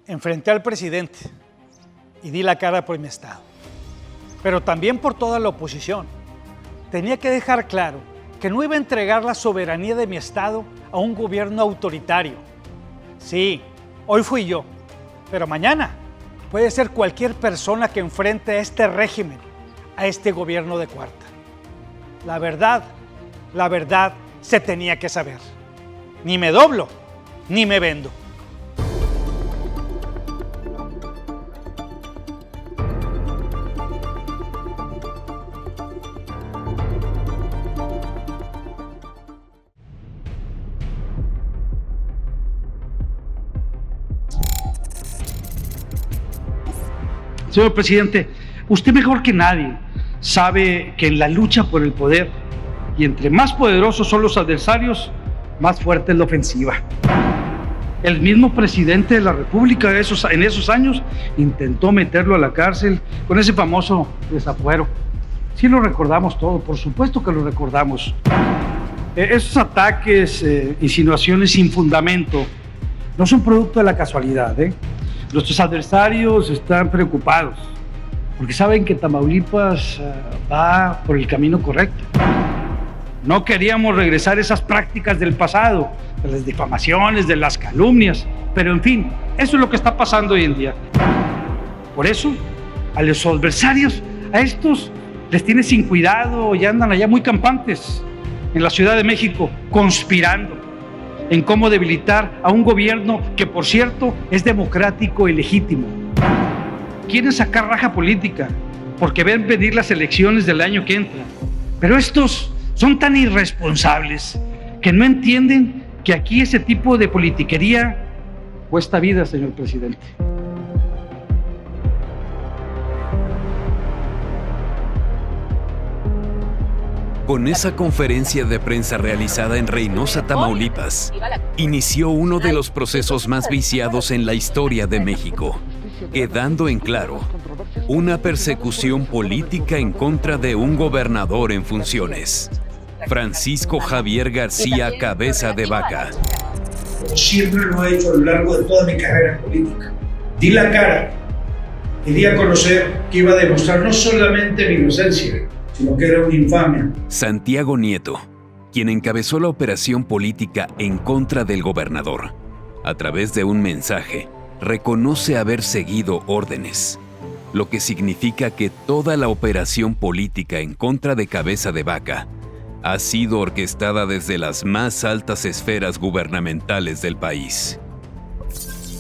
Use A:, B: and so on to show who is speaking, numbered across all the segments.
A: Enfrenté al presidente y di la cara por mi estado, pero también por toda la oposición. Tenía que dejar claro que no iba a entregar la soberanía de mi estado a un gobierno autoritario. Sí, hoy fui yo, pero mañana puede ser cualquier persona que enfrente a este régimen, a este gobierno de cuarta. La verdad se tenía que saber. Ni me doblo, ni me vendo.
B: Señor presidente, usted mejor que nadie sabe que en la lucha por el poder, y entre más poderosos son los adversarios, más fuerte es la ofensiva. El mismo presidente de la República en esos años intentó meterlo a la cárcel con ese famoso desafuero. Sí lo recordamos todo, por supuesto que lo recordamos. Esos ataques, insinuaciones sin fundamento, no son producto de la casualidad, Nuestros adversarios están preocupados porque saben que Tamaulipas va por el camino correcto. No queríamos regresar a esas prácticas del pasado, de las difamaciones, de las calumnias, pero en fin, eso es lo que está pasando hoy en día. Por eso, a los adversarios, a estos les tiene sin cuidado y andan allá muy campantes en la Ciudad de México, conspirando en cómo debilitar a un gobierno que, por cierto, es democrático y legítimo. Quieren sacar raja política porque ven venir las elecciones del año que entra. Pero estos son tan irresponsables que no entienden que aquí ese tipo de politiquería cuesta vida, señor presidente.
C: Con esa conferencia de prensa realizada en Reynosa, Tamaulipas, inició uno de los procesos más viciados en la historia de México, quedando en claro una persecución política en contra de un gobernador en funciones, Francisco Javier García Cabeza de Vaca.
D: Siempre lo he hecho a lo largo de toda mi carrera política. Di la cara y di a conocer que iba a demostrar no solamente mi inocencia, sino que era una infamia.
C: Santiago Nieto, quien encabezó la operación política en contra del gobernador, a través de un mensaje, reconoce haber seguido órdenes, lo que significa que toda la operación política en contra de Cabeza de Vaca ha sido orquestada desde las más altas esferas gubernamentales del país.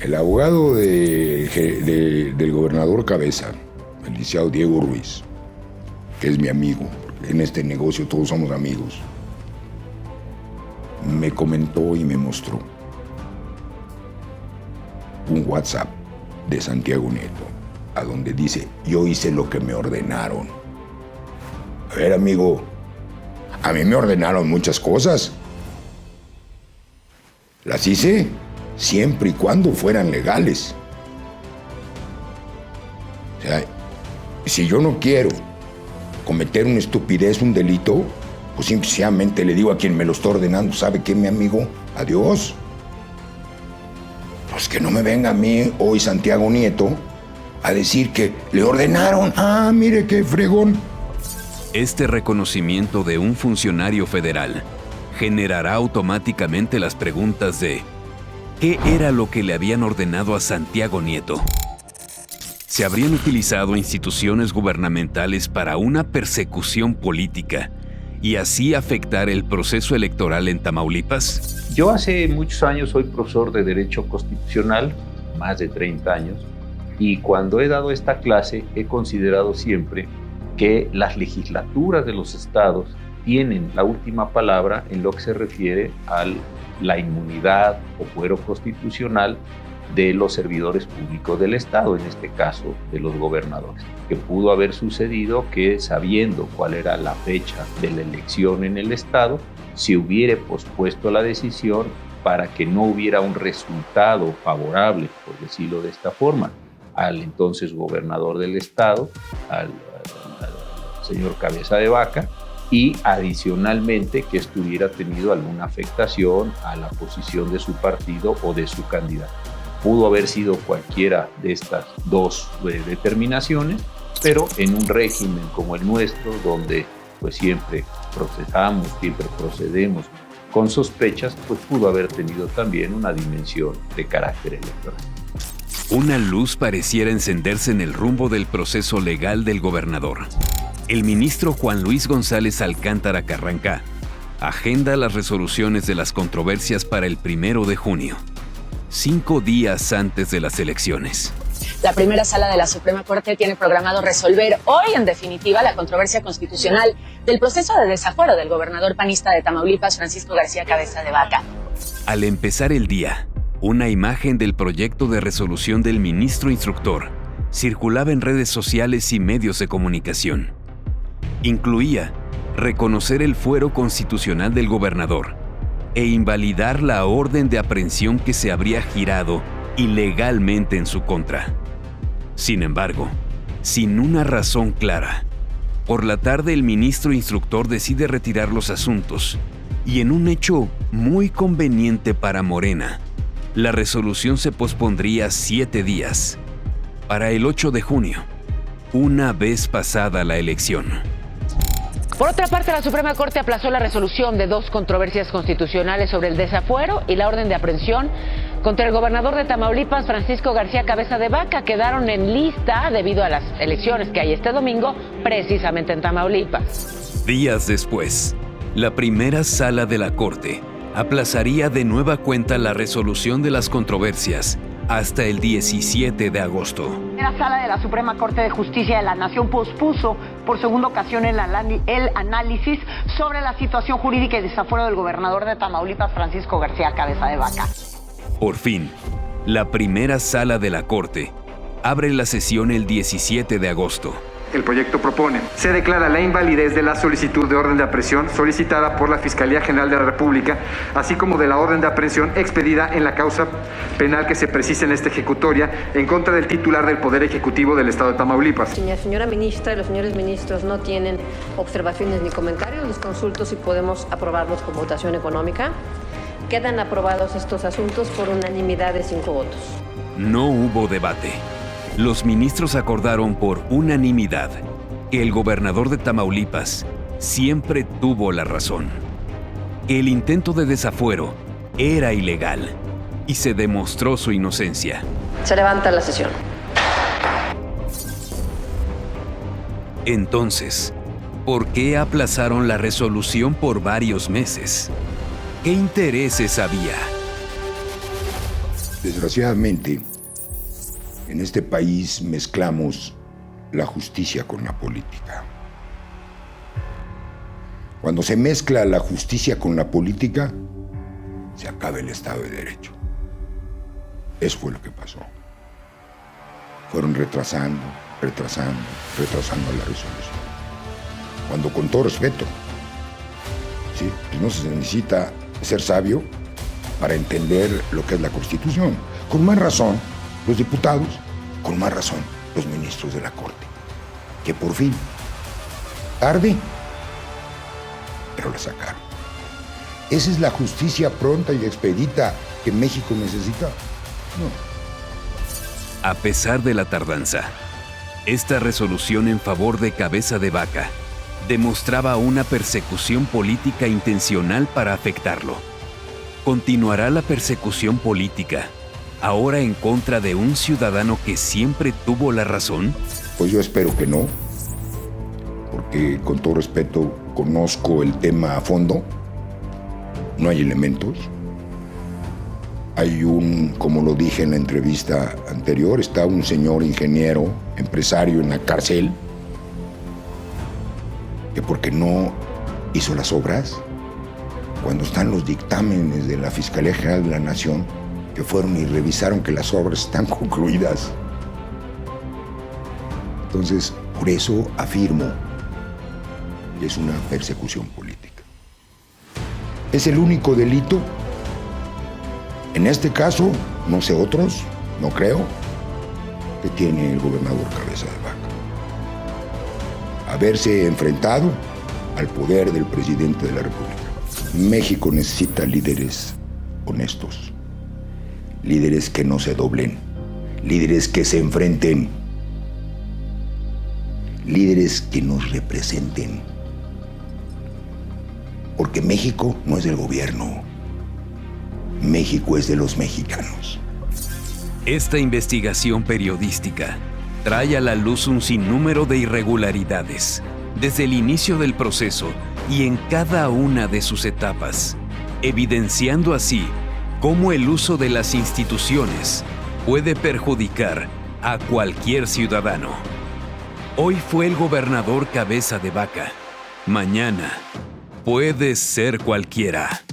E: El abogado del gobernador Cabeza, el licenciado Diego Ruiz, que es mi amigo, en este negocio todos somos amigos, me comentó y me mostró un WhatsApp de Santiago Nieto, a donde dice: yo hice lo que me ordenaron. A ver, amigo, a mí me ordenaron muchas cosas. Las hice siempre y cuando fueran legales. O sea, si yo no quiero cometer una estupidez, un delito, pues simplemente le digo a quien me lo está ordenando: ¿sabe qué, mi amigo? Adiós. Pues que no me venga a mí hoy Santiago Nieto a decir que le ordenaron. Ah, mire qué fregón.
C: Este reconocimiento de un funcionario federal generará automáticamente las preguntas de ¿qué era lo que le habían ordenado a Santiago Nieto? ¿Se habrían utilizado instituciones gubernamentales para una persecución política y así afectar el proceso electoral en Tamaulipas?
F: Yo hace muchos años soy profesor de Derecho Constitucional, más de 30 años, y cuando he dado esta clase he considerado siempre que las legislaturas de los estados tienen la última palabra en lo que se refiere a la inmunidad o fuero constitucional de los servidores públicos del Estado, en este caso de los gobernadores, que pudo haber sucedido que, sabiendo cuál era la fecha de la elección en el Estado, se hubiera pospuesto la decisión para que no hubiera un resultado favorable, por decirlo de esta forma, al entonces gobernador del Estado, al señor Cabeza de Vaca, y adicionalmente que esto hubiera tenido alguna afectación a la posición de su partido o de su candidato. Pudo haber sido cualquiera de estas dos determinaciones, pero en un régimen como el nuestro, donde pues siempre procesamos, siempre procedemos con sospechas, pues pudo haber tenido también una dimensión de carácter electoral.
C: Una luz pareciera encenderse en el rumbo del proceso legal del gobernador. El ministro Juan Luis González Alcántara Carrancá agenda las resoluciones de las controversias para el 1 de junio, 5 días antes de las elecciones.
G: La primera sala de la Suprema Corte tiene programado resolver hoy, en definitiva, la controversia constitucional del proceso de desafuero del gobernador panista de Tamaulipas, Francisco García Cabeza de Vaca.
C: Al empezar el día, una imagen del proyecto de resolución del ministro instructor circulaba en redes sociales y medios de comunicación. Incluía reconocer el fuero constitucional del gobernador e invalidar la orden de aprehensión que se habría girado ilegalmente en su contra. Sin embargo, sin una razón clara, por la tarde el ministro instructor decide retirar los asuntos y en un hecho muy conveniente para Morena, la resolución se pospondría 7 días, para el 8 de junio, una vez pasada la elección.
H: Por otra parte, la Suprema Corte aplazó la resolución de 2 controversias constitucionales sobre el desafuero y la orden de aprehensión contra el gobernador de Tamaulipas, Francisco García Cabeza de Vaca. Quedaron en lista debido a las elecciones que hay este domingo, precisamente en Tamaulipas.
C: Días después, la primera sala de la Corte aplazaría de nueva cuenta la resolución de las controversias hasta el 17 de agosto.
I: La sala de la Suprema Corte de Justicia de la Nación pospuso por segunda ocasión el análisis sobre la situación jurídica y desafuero del gobernador de Tamaulipas, Francisco García Cabeza de Vaca.
C: Por fin, la primera sala de la Corte abre la sesión el 17 de agosto.
J: El proyecto propone: se declara la invalidez de la solicitud de orden de aprehensión solicitada por la Fiscalía General de la República, así como de la orden de aprehensión expedida en la causa penal que se precisa en esta ejecutoria en contra del titular del Poder Ejecutivo del Estado de Tamaulipas.
K: Si la señora ministra y los señores ministros no tienen observaciones ni comentarios, les consulto si podemos aprobarlos con votación económica. Quedan aprobados estos asuntos por unanimidad de 5 votos.
C: No hubo debate. Los ministros acordaron por unanimidad que el gobernador de Tamaulipas siempre tuvo la razón. El intento de desafuero era ilegal y se demostró su inocencia.
K: Se levanta la sesión.
C: Entonces, ¿por qué aplazaron la resolución por varios meses? ¿Qué intereses había?
E: Desgraciadamente, en este país mezclamos la justicia con la política. Cuando se mezcla la justicia con la política, se acaba el Estado de Derecho. Eso fue lo que pasó. Fueron retrasando la resolución. Cuando, con todo respeto, ¿sí?, pues no se necesita ser sabio para entender lo que es la Constitución. Con más razón, los diputados, con más razón, los ministros de la Corte, que por fin, tarde, pero la sacaron. ¿Esa es la justicia pronta y expedita que México necesita? No.
C: A pesar de la tardanza, esta resolución en favor de Cabeza de Vaca demostraba una persecución política intencional para afectarlo. ¿Continuará la persecución política ahora en contra de un ciudadano que siempre tuvo la razón?
E: Pues yo espero que no, porque con todo respeto conozco el tema a fondo. No hay elementos. Hay como lo dije en la entrevista anterior, está un señor ingeniero, empresario en la cárcel, que porque no hizo las obras, cuando están los dictámenes de la Fiscalía General de la Nación, que fueron y revisaron que las obras están concluidas. Entonces, por eso afirmo que es una persecución política. Es el único delito, en este caso, no sé otros, no creo, que tiene el gobernador Cabeza de Vaca. Haberse enfrentado al poder del presidente de la República. México necesita líderes honestos, líderes que no se doblen, líderes que se enfrenten, líderes que nos representen. Porque México no es del gobierno, México es de los mexicanos.
C: Esta investigación periodística trae a la luz un sinnúmero de irregularidades, desde el inicio del proceso y en cada una de sus etapas, evidenciando así cómo el uso de las instituciones puede perjudicar a cualquier ciudadano. Hoy fue el gobernador Cabeza de Vaca. Mañana puede ser cualquiera.